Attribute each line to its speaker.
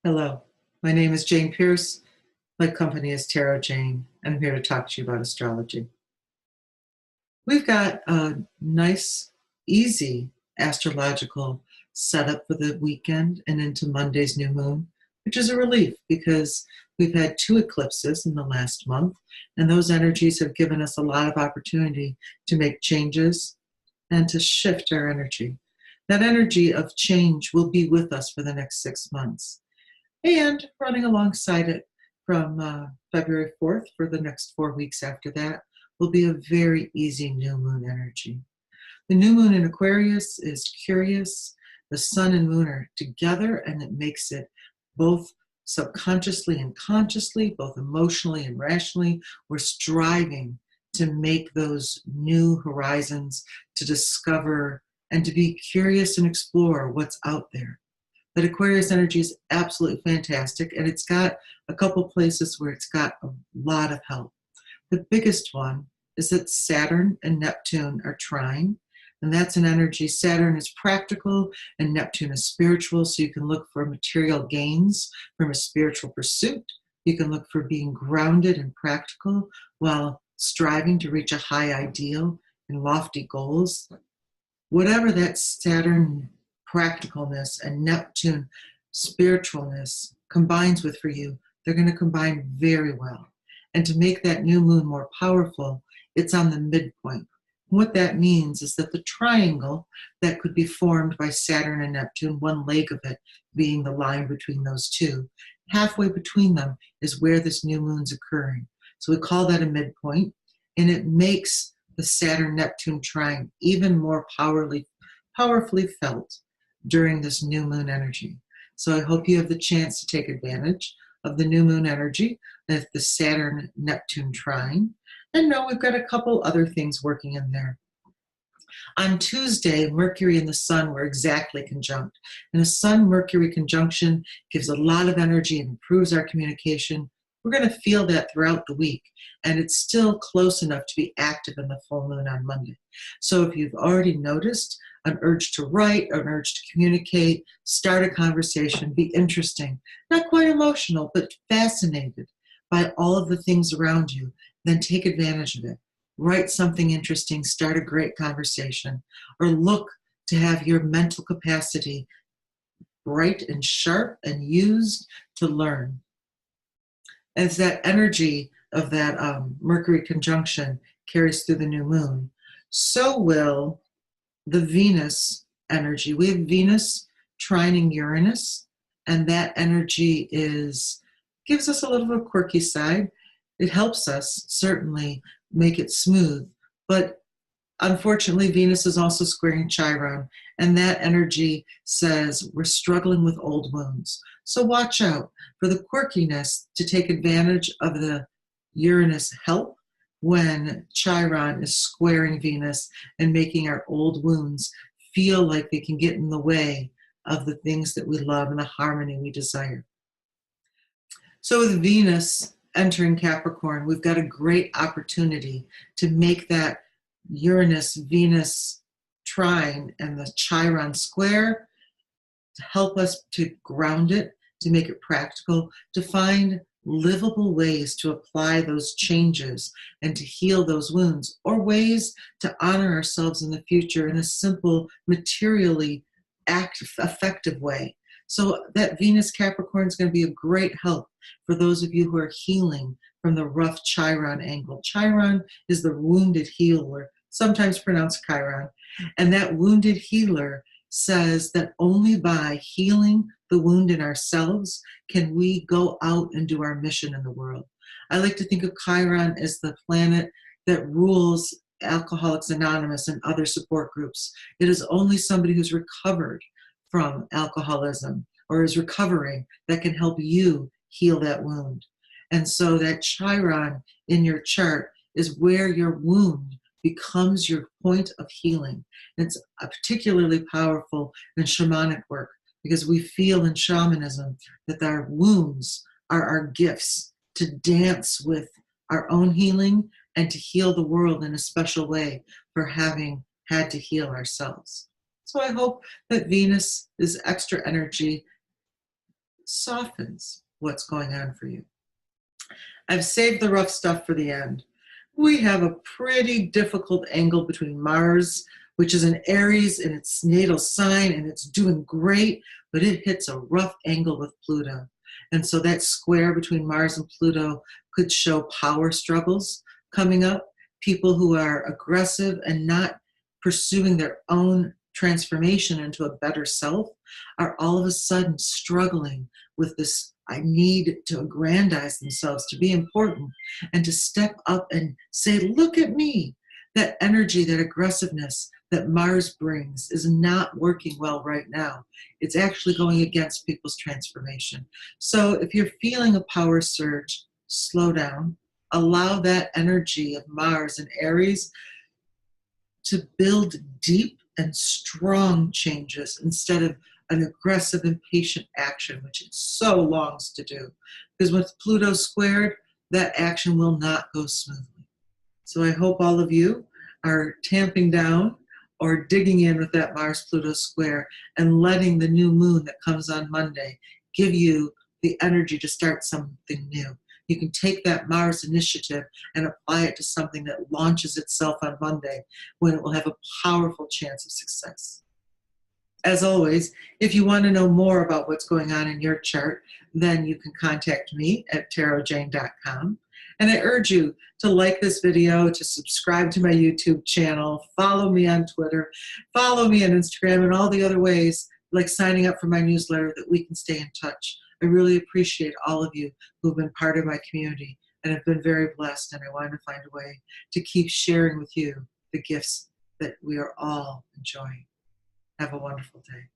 Speaker 1: Hello, my name is Jane Pierce. My company is Tarot Jane, and I'm here to talk to you about astrology. We've got a nice, easy astrological setup for the weekend and into Monday's new moon, which is a relief because we've had 2 eclipses in the last month, and those energies have given us a lot of opportunity to make changes and to shift our energy. That energy of change will be with us for the next 6 months. And running alongside it from February 4th for the next 4 weeks after that will be a very easy new moon energy. The new moon in Aquarius is curious. The sun and moon are together, and it makes it both subconsciously and consciously, both emotionally and rationally. We're striving to make those new horizons, to discover and to be curious and explore what's out there. But Aquarius energy is absolutely fantastic, and it's got a couple places where it's got a lot of help. The biggest one is that Saturn and Neptune are trine, and that's an energy. Saturn is practical and Neptune is spiritual, so you can look for material gains from a spiritual pursuit. You can look for being grounded and practical while striving to reach a high ideal and lofty goals. Whatever that Saturn practicalness and Neptune spiritualness combines with for you, they're going to combine very well. And to make that new moon more powerful, it's on the midpoint. What that means is that the triangle that could be formed by Saturn and Neptune, one leg of it being the line between those two, halfway between them is where this new moon's occurring. So we call that a midpoint, and it makes the Saturn-Neptune trine even more powerfully felt during this new moon energy. So I hope you have the chance to take advantage of the new moon energy, of the Saturn-Neptune trine. And no, we've got a couple other things working in there. On Tuesday, Mercury and the Sun were exactly conjunct. And a Sun-Mercury conjunction gives a lot of energy and improves our communication. We're going to feel that throughout the week, and it's still close enough to be active in the full moon on Monday. So if you've already noticed an urge to write, an urge to communicate, start a conversation, be interesting, not quite emotional, but fascinated by all of the things around you, then take advantage of it. Write something interesting, start a great conversation, or look to have your mental capacity bright and sharp and used to learn. As that energy of that Mercury conjunction carries through the new moon, so will the Venus energy. We have Venus trining Uranus, and that energy gives us a little bit of a quirky side. It helps us certainly make it smooth, but unfortunately Venus is also squaring Chiron, and that energy says we're struggling with old wounds. So watch out for the quirkiness to take advantage of the Uranus help when Chiron is squaring Venus and making our old wounds feel like they can get in the way of the things that we love and the harmony we desire. So with Venus entering Capricorn, we've got a great opportunity to make that Uranus-Venus trine and the Chiron square to help us to ground it, to make it practical, to find livable ways to apply those changes and to heal those wounds, or ways to honor ourselves in the future in a simple, materially effective way. So that Venus Capricorn is going to be a great help for those of you who are healing from the rough Chiron angle. Chiron is the wounded healer, sometimes pronounced Chiron, and that wounded healer says that only by healing the wound in ourselves can we go out and do our mission in the world. I like to think of Chiron as the planet that rules Alcoholics Anonymous and other support groups. It is only somebody who's recovered from alcoholism or is recovering that can help you heal that wound. And so that Chiron in your chart is where your wound becomes your point of healing. It's particularly powerful in shamanic work because we feel in shamanism that our wounds are our gifts to dance with our own healing and to heal the world in a special way for having had to heal ourselves. So I hope that Venus is extra energy softens what's going on for you. I've saved the rough stuff for the end. We have a pretty difficult angle between Mars, which is in Aries in its natal sign, and it's doing great, but it hits a rough angle with Pluto. And so that square between Mars and Pluto could show power struggles coming up. People who are aggressive and not pursuing their own transformation into a better self are all of a sudden struggling with this I need to aggrandize themselves, to be important, and to step up and say, look at me. That energy, that aggressiveness that Mars brings is not working well right now. It's actually going against people's transformation. So if you're feeling a power surge, slow down. Allow that energy of Mars and Aries to build deep and strong changes instead of an aggressive, impatient action, which it so longs to do. Because with Pluto squared, that action will not go smoothly. So I hope all of you are tamping down or digging in with that Mars-Pluto square and letting the new moon that comes on Monday give you the energy to start something new. You can take that Mars initiative and apply it to something that launches itself on Monday when it will have a powerful chance of success. As always, if you want to know more about what's going on in your chart, then you can contact me at tarotjane.com. And I urge you to like this video, to subscribe to my YouTube channel, follow me on Twitter, follow me on Instagram, and all the other ways, like signing up for my newsletter, that we can stay in touch. I really appreciate all of you who've been part of my community and have been very blessed, and I wanted to find a way to keep sharing with you the gifts that we are all enjoying. Have a wonderful day.